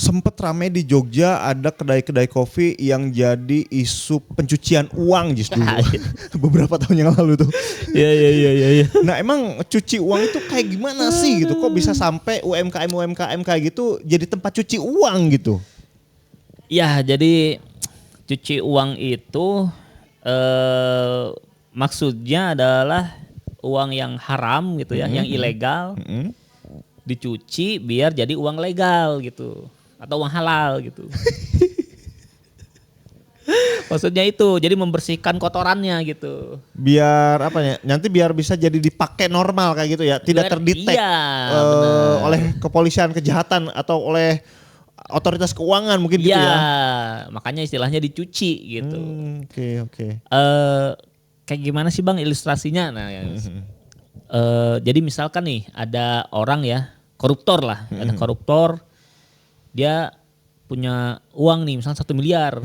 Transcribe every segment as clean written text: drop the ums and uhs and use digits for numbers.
sempet rame di Jogja ada kedai-kedai kopi yang jadi isu pencucian uang justru beberapa tahun yang lalu tuh. Iya. Nah emang cuci uang itu kayak gimana sih gitu? Kok bisa sampai UMKM kayak gitu jadi tempat cuci uang gitu? Ya, jadi cuci uang itu maksudnya adalah uang yang haram gitu ya, yang ilegal dicuci biar jadi uang legal gitu atau uang halal gitu. Maksudnya itu, jadi membersihkan kotorannya gitu. Biar apa ya? Nanti biar bisa jadi dipakai normal kayak gitu ya, tidak terdetek oleh kepolisian kejahatan atau oleh otoritas keuangan mungkin gitu ya. Makanya istilahnya dicuci gitu. Oke. Kayak gimana sih Bang ilustrasinya? Nah, jadi misalkan nih ada orang ya, koruptor lah, ada koruptor, dia punya uang nih misalnya 1 miliar.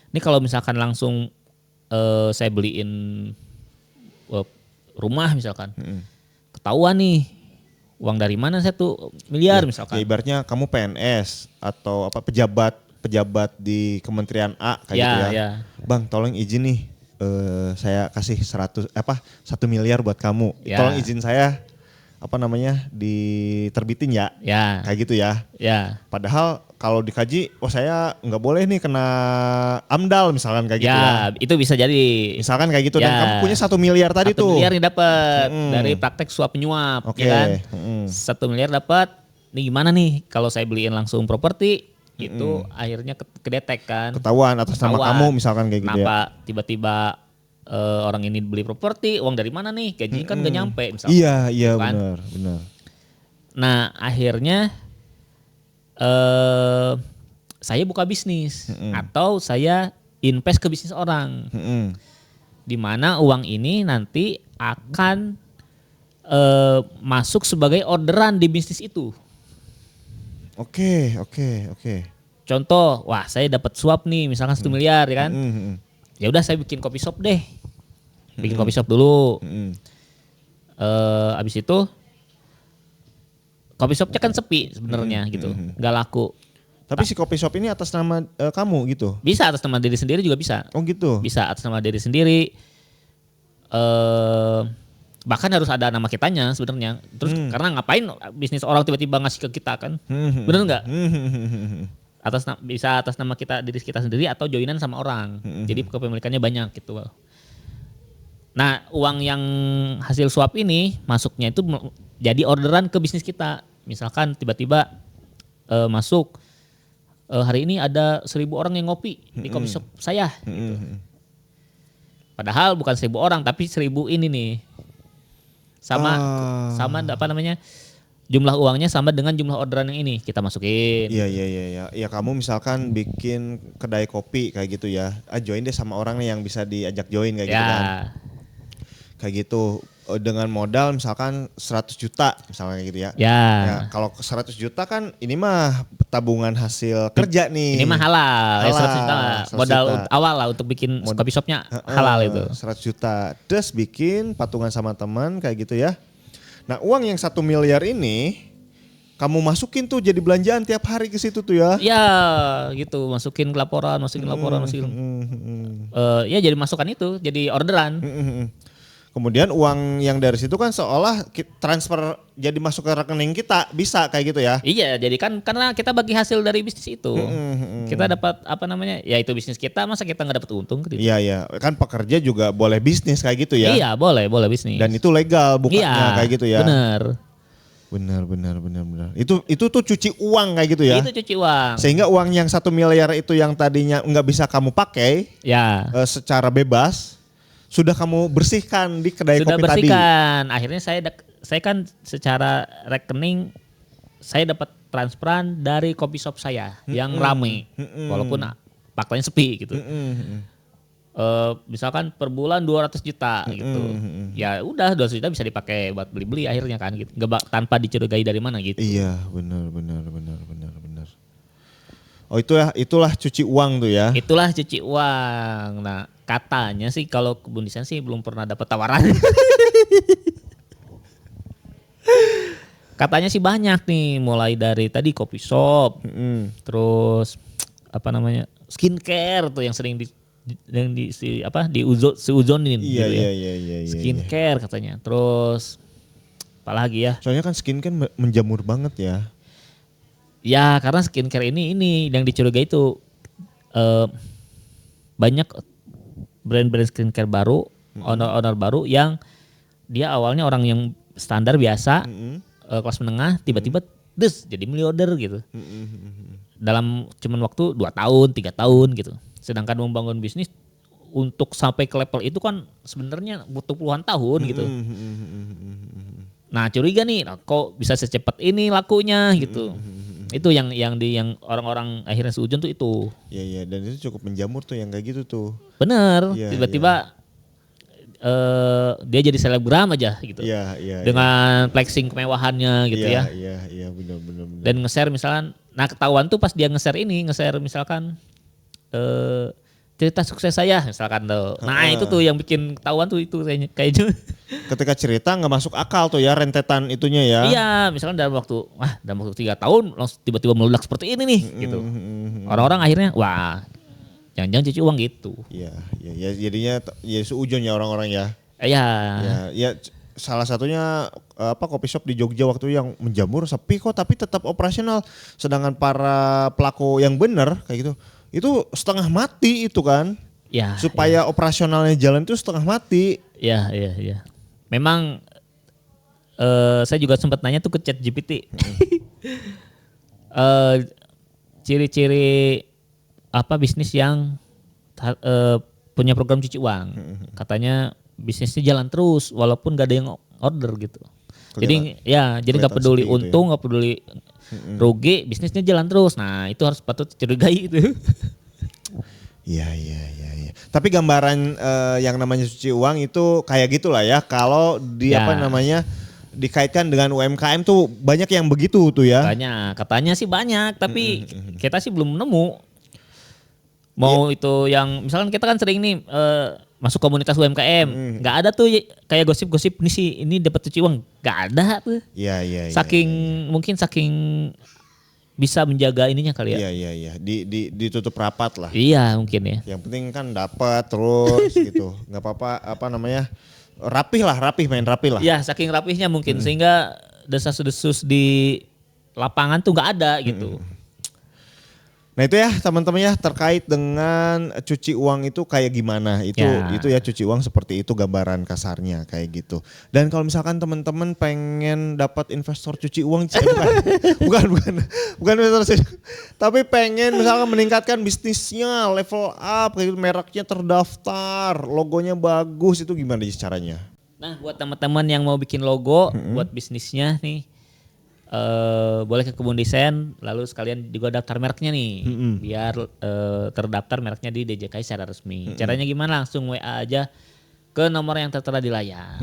Ini kalau misalkan langsung saya beliin rumah misalkan, ketahuan nih uang dari mana 1 miliar misalkan. Ya ibaratnya kamu PNS atau apa pejabat di Kementerian A kayak gitu ya. Bang, tolong izin nih saya kasih 1 miliar buat kamu. Tolong izin saya diterbitin ya. Kayak gitu ya. Padahal kalau dikaji, saya nggak boleh nih kena AMDAL misalkan kayak gitu ya. Itu bisa jadi. Misalkan kayak gitu dan kamu punya 1 miliar tadi 1 tuh. 1 miliar nih dapat dari praktek suap penyuap, ya kan? 1 miliar dapat. Nih gimana nih kalau saya beliin langsung properti itu akhirnya kedetek kan. Ketahuan atas nama kamu misalkan kayak gitu ya. Kenapa tiba-tiba orang ini beli properti, uang dari mana nih? Gaji kan gak nyampe misalkan. Iya kan? benar. Nah akhirnya saya buka bisnis atau saya invest ke bisnis orang. Di mana uang ini nanti akan masuk sebagai orderan di bisnis itu. Oke. Contoh, saya dapat suap nih misalkan 1 miliar ya kan. Ya udah saya bikin kopi shop deh. Bikin kopi shop dulu. Abis itu kopi shopnya kan sepi sebenarnya gitu, nggak laku. Tapi si kopi shop ini atas nama kamu gitu? Bisa atas nama diri sendiri juga bisa. Oh gitu? Bisa atas nama diri sendiri. Bahkan harus ada nama kitanya sebenarnya. Terus karena ngapain bisnis orang tiba-tiba ngasih ke kita kan? Bener nggak? Bisa atas nama kita, diri kita sendiri atau joinan sama orang. Jadi kepemilikannya banyak gitu. Nah uang yang hasil suap ini masuknya itu jadi orderan ke bisnis kita. Misalkan tiba-tiba masuk hari ini ada 1.000 orang yang ngopi di kopi shop saya. Gitu. Padahal bukan 1.000 orang tapi 1.000 ini nih. Sama jumlah uangnya sama dengan jumlah orderan yang ini kita masukin. Iya. Ya kamu misalkan bikin kedai kopi kayak gitu ya. Join deh sama orang nih yang bisa diajak join kayak gitu kan. Kayak gitu dengan modal misalkan 100 juta misalnya gitu ya. Ya kalau 100 juta kan ini mah tabungan hasil kerja nih. Ini mah halal. 100 juta modal awal lah untuk bikin kopi shopnya halal itu. 100 juta. Terus bikin patungan sama teman kayak gitu ya. Nah uang yang 1 miliar ini kamu masukin tuh jadi belanjaan tiap hari ke situ tuh ya. Ya gitu, masukin laporan. Ya jadi masukan itu, jadi orderan. Kemudian uang yang dari situ kan seolah transfer jadi masuk ke rekening kita, bisa kayak gitu ya? Iya, jadi kan karena kita bagi hasil dari bisnis itu. Kita dapat ya itu bisnis kita, masa kita nggak dapat untung gitu. Iya, kan pekerja juga boleh bisnis kayak gitu ya? Iya, boleh bisnis. Dan itu legal bukannya kayak gitu ya? Benar. Itu tuh cuci uang kayak gitu ya? Itu cuci uang. Sehingga uang yang 1 miliar itu yang tadinya nggak bisa kamu pakai secara bebas, sudah kamu bersihkan di kedai kopi tadi. Sudah bersihkan. Akhirnya saya kan secara rekening saya dapat transferan dari kopi shop saya yang rame. Walaupun faktanya sepi gitu. Misalkan per bulan 200 juta gitu. Ya udah 200 juta bisa dipakai buat beli-beli akhirnya kan gitu. Tanpa dicurigai dari mana gitu. Iya, benar. Oh itulah cuci uang tuh ya. Itulah cuci uang. Nah, katanya sih kalau Kebun Desain sih belum pernah dapat tawaran. Katanya sih banyak nih, mulai dari tadi kopi shop, terus apa namanya skincare tuh yang sering diuzonin Iya, gitu ya. iya. Skincare katanya. Terus apalagi ya? Soalnya kan skincare menjamur banget ya. Ya karena skincare ini yang dicurigai itu banyak brand-brand skincare baru, owner-owner baru yang dia awalnya orang yang standar biasa, kelas menengah, tiba-tiba jadi miliarder gitu. Dalam cuman waktu 2 tahun, 3 tahun gitu. Sedangkan membangun bisnis untuk sampai ke level itu kan sebenarnya butuh puluhan tahun gitu. Nah curiga nih, kok bisa secepat ini lakunya gitu. Itu yang orang-orang akhirnya seujung tuh itu. Iya, dan itu cukup menjamur tuh yang kayak gitu tuh. Bener, Iya, tiba-tiba dia jadi selebgram aja gitu. Iya. Dengan flexing kemewahannya gitu ya. Iya, benar. Dan nge-share misalkan, nah ketahuan tuh pas dia nge-share misalkan cerita sukses saya misalkan tuh. Nah itu tuh yang bikin ketahuan tuh itu kayaknya. Ketika cerita nggak masuk akal tuh ya rentetan itunya ya. Iya, misalkan dalam waktu 3 tahun langsung tiba-tiba meledak seperti ini nih gitu. Orang-orang akhirnya wah jangan-jangan cuci uang gitu. Iya, jadinya ya seujung ya orang-orang ya. Iya. Ya salah satunya kopi shop di Jogja waktu yang menjamur sepi kok tapi tetap operasional. Sedangkan para pelaku yang benar kayak gitu itu setengah mati itu kan. Ya. Supaya operasionalnya jalan itu setengah mati. Iya. Memang saya juga sempat nanya tuh ke ChatGPT. Ciri-ciri apa bisnis yang punya program cuci uang. Katanya bisnisnya jalan terus walaupun gak ada yang order gitu. Jadi nggak peduli untung, nggak peduli rugi, bisnisnya jalan terus. Nah itu harus patut curigai itu. Iya. Tapi gambaran yang namanya cuci uang itu kayak gitulah ya. Kalau dikaitkan dengan UMKM tuh banyak yang begitu tuh ya. Banyak, katanya sih banyak, tapi kita sih belum nemu. Mau itu yang misalkan kita kan sering nih masuk komunitas UMKM, nggak ada tuh kayak gosip-gosip nih sih ini dapat cuci uang, nggak ada tuh. Iya. Mungkin saking bisa menjaga ininya kali ya. Iya. Ditutup rapat lah. Iya mungkin ya. Yang penting kan dapat terus gitu, nggak apa-apa rapih main rapih lah. Iya saking rapihnya mungkin sehingga desas-desus di lapangan tuh nggak ada gitu. Nah itu ya teman-teman ya terkait dengan cuci uang itu kayak gimana itu ya cuci uang seperti itu gambaran kasarnya kayak gitu. Dan kalau misalkan teman-teman pengen dapat investor cuci uang bukan investor tapi pengen misalkan meningkatkan bisnisnya level up kayak gitu, mereknya terdaftar, logonya bagus itu gimana sih caranya? Nah buat teman-teman yang mau bikin logo buat bisnisnya nih. Boleh ke Kebun Desain lalu sekalian juga daftar mereknya nih biar terdaftar mereknya di DJKI secara resmi. Caranya gimana? Langsung WA aja ke nomor yang tertera di layar.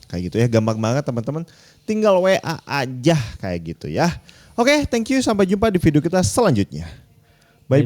Kayak gitu ya, gampang banget teman-teman. Tinggal WA aja kayak gitu ya. Oke, thank you, sampai jumpa di video kita selanjutnya. Bye.